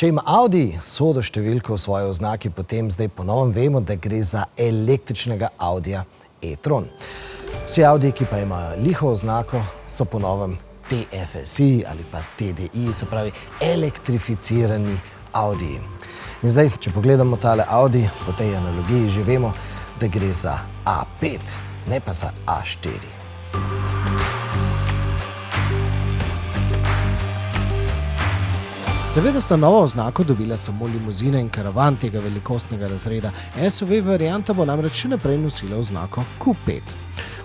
Če ima Audi sodo številko v svoji oznaki, potem zdaj ponovno vemo, da gre za električnega Audija e-tron. Vsi Audiji, ki pa imajo liho oznako, so ponovno TFSI ali pa TDI, se pravi elektrificirani Audiji. In zdaj, če pogledamo tale Audi, po tej analogiji že vemo, da gre za A5, ne pa za A4. Seveda sta novo oznako dobila samo limuzina in karavan tega velikostnega razreda. SUV varianta bo namreč še naprej nosila oznako Q5.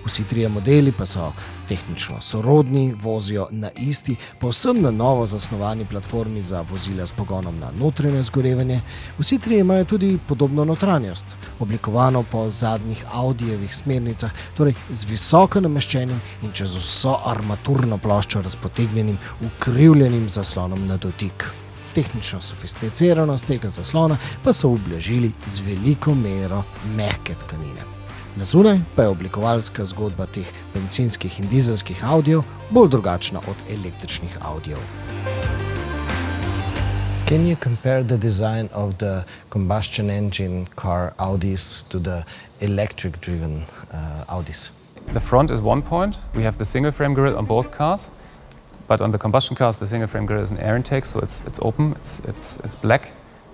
Vsi trije modeli pa so tehnično sorodni, vozijo na isti, povsem na novo zasnovani platformi za vozila s pogonom na notranje zgorevanje. Vsi trije imajo tudi podobno notranjost, oblikovano po zadnjih Audijevih smernicah, torej z visoko nameščenim in čez vso armaturno ploščo razpotegnjenim, ukrivljenim zaslonom na dotik. Tehnično sofisticiranost tega zaslona pa so ublažili z veliko mero mehke tkanine. Na zunaj pa je oblikovalska zgodba teh bencinskih in dizelskih Audijev bolj drugačna od električnih Audijev. Can you compare the design of the combustion engine car Audis to the electric-driven Audis? The front is one point. We have the single frame grille on both cars. But on the combustion cars, the single frame grille is an air intake, so it's open, it's black.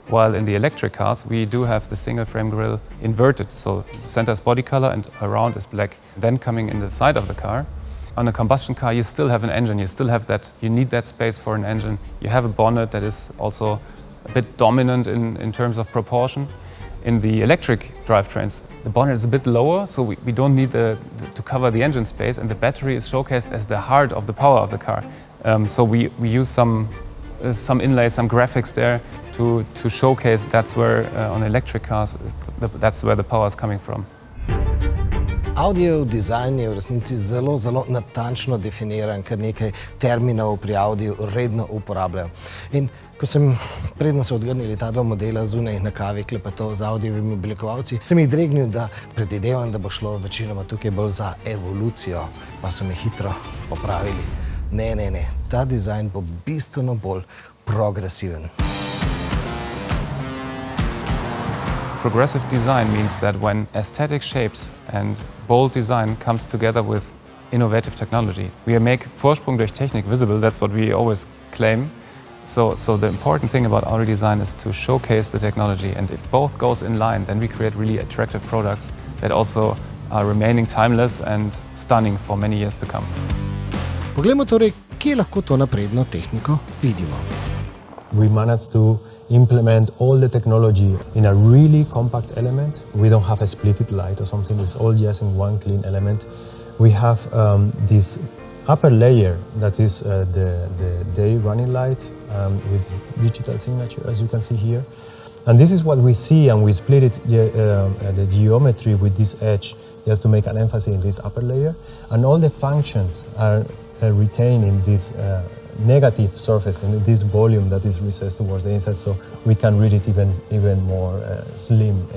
While in the electric cars, we do have the single frame grille inverted, so the center is body color and around is black. Then coming in the side of the car, on a combustion car, you still have an engine, you still have that, you need that space for an engine. You have a bonnet that is also a bit dominant in terms of proportion. In the electric drivetrains, the bonnet is a bit lower, so we don't need to cover the engine space, and the battery is showcased as the heart of the power of the car. So we use some inlay, some graphics there to showcase that's where on electric cars that's where the power is coming from. Audijev dizajn je v resnici zelo natančno definiran, kar nekaj terminov pri Audiju redno uporabljajo. In ko sem, predno so odgrnili ta dva modela zunaj na kavi klepetov z Audijevimi oblikovalci, sem jih dregnil, da predvidevam, da bo šlo večinoma tukaj bolj za evolucijo, pa so me hitro popravili. Ne, ta dizajn bo bistveno bolj progresiven. Progressive design means that when aesthetic shapes and bold design comes together with innovative technology, we make Vorsprung durch Technik visible. That's what we always claim. So the important thing about Audi design is to showcase the technology, and if both goes in line, then we create really attractive products that also are remaining timeless and stunning for many years to come. Poglejmo torej, kje lahko to napredno tehniko vidimo. We managed to implement all the technology in a really compact element. We don't have a splitted light or something, it's all just in one clean element. We have this upper layer that is the day running light with this digital signature, as you can see here. And this is what we see, and we split it, the geometry with this edge just to make an emphasis in this upper layer. And all the functions are retained in this negative surface, in this volume that is recessed towards the inside, so we can read it even more slim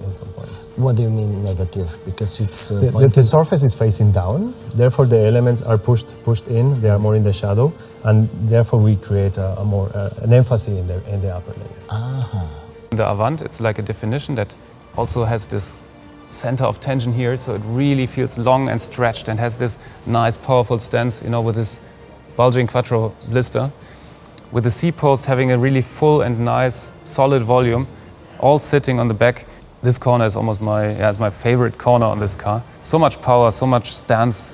in some points. What do you mean negative? Because it's the surface is facing down, therefore the elements are pushed in, they are more in the shadow, and therefore we create an emphasis in the upper layer. In the Avant, it's like a definition that also has this center of tension here, so it really feels long and stretched and has this nice powerful stance, with this bulging quattro blister, with the C-post having a really full and nice solid volume, all sitting on the back. This corner is almost my favorite corner on this car. So much power, so much stance,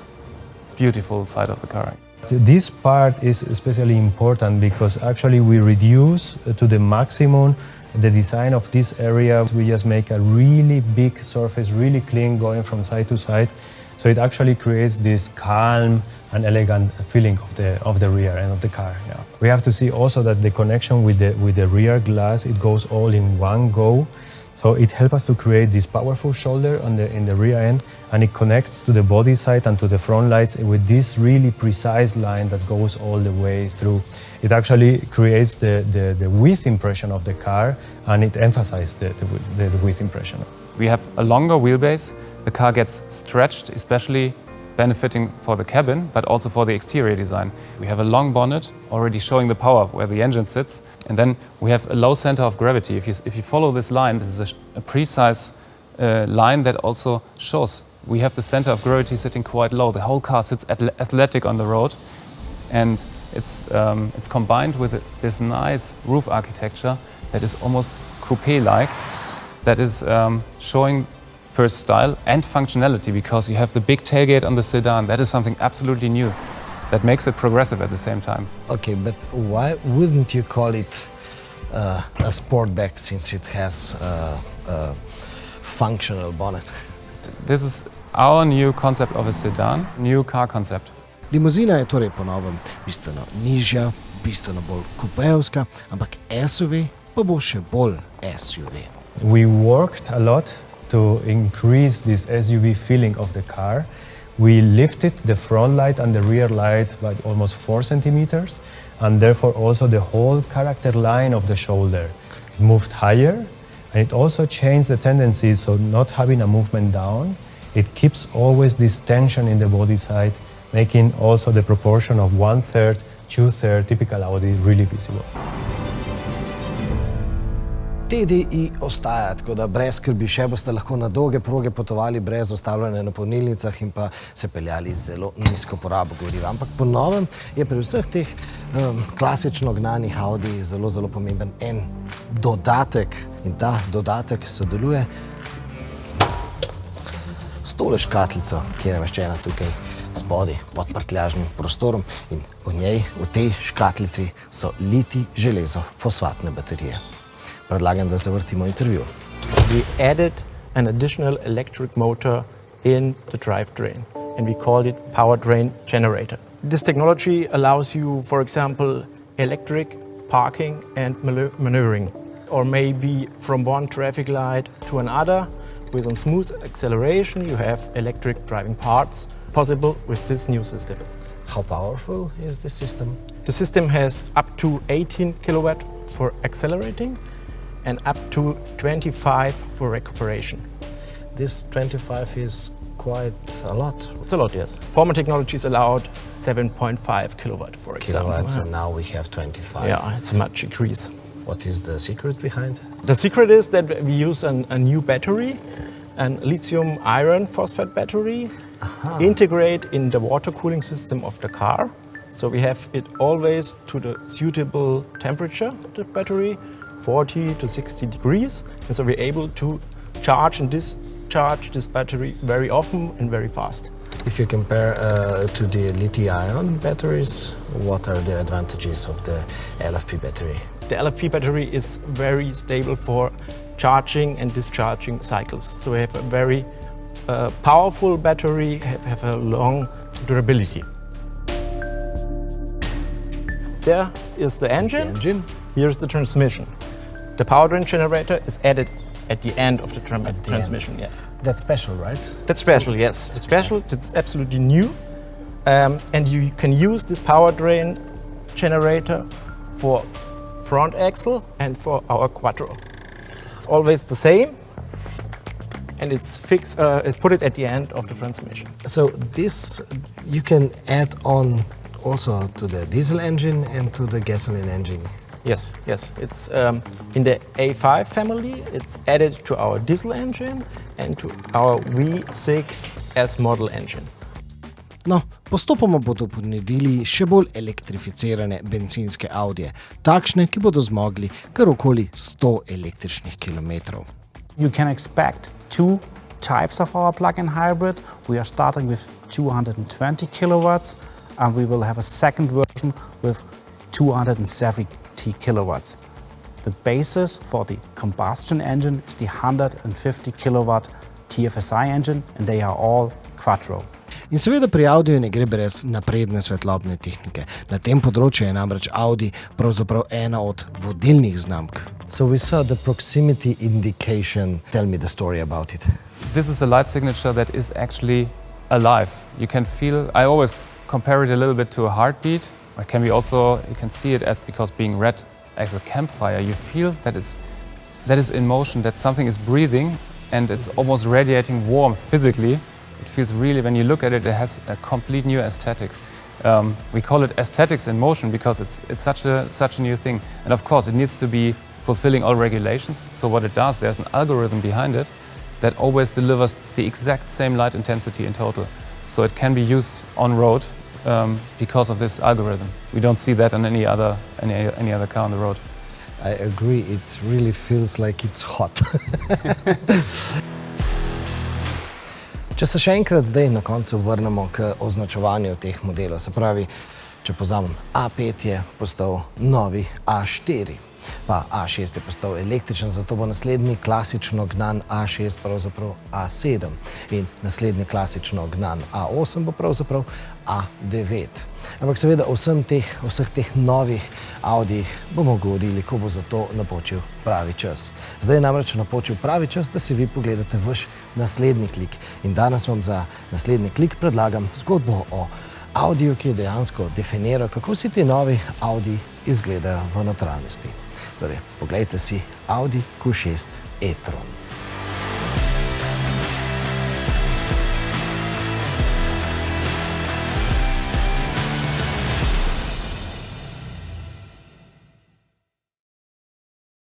beautiful side of the car. This part is especially important because actually we reduce to the maximum the design of this area. We just make a really big surface, really clean, going from side to side. So it actually creates this calm and elegant feeling of the rear end of the car. Yeah. We have to see also that the connection with the rear glass, it goes all in one go. So it helps us to create this powerful shoulder in the rear end, and it connects to the body side and to the front lights with this really precise line that goes all the way through. It actually creates the width impression of the car, and it emphasizes the width impression. We have a longer wheelbase. The car gets stretched, especially benefiting for the cabin, but also for the exterior design. We have a long bonnet already showing the power where the engine sits, and then we have a low center of gravity. If you follow this line, this is a precise line that also shows we have the center of gravity sitting quite low. The whole car sits athletic on the road, and it's combined with this nice roof architecture that is almost coupe-like, that is showing first style and functionality, because you have the big tailgate on the sedan. That is something absolutely new that makes it progressive at the same time. Okay, but why wouldn't you call it a sportback, since it has a functional bonnet? This is our new concept of a sedan, new car concept. Limuzina je torej po novem bistveno nižja, bistveno bolj kupejevska, ampak SUV pa bo še bolj SUV. We worked a lot to increase this SUV feeling of the car. We lifted the front light and the rear light by almost 4 centimeters, and therefore also the whole character line of the shoulder. It moved higher, and it also changed the tendency, so not having a movement down, it keeps always this tension in the body side, making also the proportion of 1/3, 2/3 typical Audi really visible. TDI ostaja, tako da brez skrbi, še boste lahko na dolge proge potovali brez ustavljanja na polnilnicah in pa se peljali z zelo nizko porabo goriva. Ampak po novem je pri vseh teh klasično gnanih Audi zelo, zelo pomemben en dodatek, in ta dodatek sodeluje s tole škatlico, ki je nameščena tukaj spodaj pod prtljažnim prostorom, in v njej, v tej škatlici so litij železo fosfatne baterije. Predlagam, da zavrtimo intervju. We added an additional electric motor in the drivetrain, and we called it powertrain generator. This technology allows you, for example, electric parking and maneuvering, or maybe from one traffic light to another. With a smooth acceleration, you have electric driving parts possible with this new system. How powerful is this system? The system has up to 18 kilowatt for accelerating and up to 25 for recuperation. This 25 is quite a lot. It's a lot, yes. Former technologies allowed 7.5 kilowatt, for example. Kilowatts, and now we have 25. Yeah, it's a much increase. What is the secret behind? The secret is that we use a new battery, a lithium iron phosphate battery, integrate in the water cooling system of the car. So we have it always to the suitable temperature, the battery, 40 to 60 degrees. And so we're able to charge and discharge this battery very often and very fast. If you compare to the lithium-ion batteries, what are the advantages of the LFP battery? The LFP battery is very stable for charging and discharging cycles. So we have a very powerful battery, have a long durability. There is the engine. Here's the transmission. The powertrain generator is added at the end of the transmission. Yeah. That's special, right? That's special, yes. It's special, it's absolutely new. And you can use this powertrain generator for front axle and for our quattro. It's always the same, and it's fixed, put it at the end of the transmission. So this you can add on also to the diesel engine and to the gasoline engine. Yes, yes. It's in the A5 family, it's added to our diesel engine and to our V6 S model engine. No, postopoma bodo ponudili še bolj elektrificirane bencinske Audije, takšne, ki bodo zmogli kar okoli 100 električnih kilometrov. You can expect two types of our plug-in hybrid. We are starting with 220 kilowatts, and we will have a second version with 270 kilowatts. The basis for the combustion engine is the 150 kilowatt TFSI engine, and they are all quattro. In seveda pri Audiju ne gre brez napredne svetlobne tehnike. Na tem področju je namreč Audi pravzaprav ena od vodilnih znamk. So we saw the proximity indication. Tell me the story about it. This is a light signature that is actually alive. You can feel, I always compare it a little bit to a heartbeat. It can be also, you can see it as because being red as a campfire. You feel that is in motion, that something is breathing, and it's almost radiating warmth physically It feels really, when you look at it, it has a complete new aesthetics. We call it aesthetics in motion because it's such a new thing. And of course, it needs to be fulfilling all regulations. So what it does, there's an algorithm behind it that always delivers the exact same light intensity in total. So it can be used on road because of this algorithm. We don't see that on any other car on the road. I agree, it really feels like it's hot. Če se še enkrat zdaj na koncu vrnemo k označevanju teh modelov, se pravi, če povzamem, A5 je postal novi A4, pa A6 je postal električen, zato bo naslednji klasično gnan A6 pravzaprav A7 in naslednji klasično gnan A8 bo pravzaprav A9. Ampak seveda o vseh teh novih Audijih bomo govorili, ko bo za to napočil pravi čas. Zdaj je namreč napočil pravi čas, da si vi pogledate vaš naslednji klik. In danes vam za naslednji klik predlagam zgodbo o Audiju, ki je dejansko definiral, kako vsi ti novi Audi izgledajo v notranjosti. Torej, poglejte si Audi Q6 e-tron.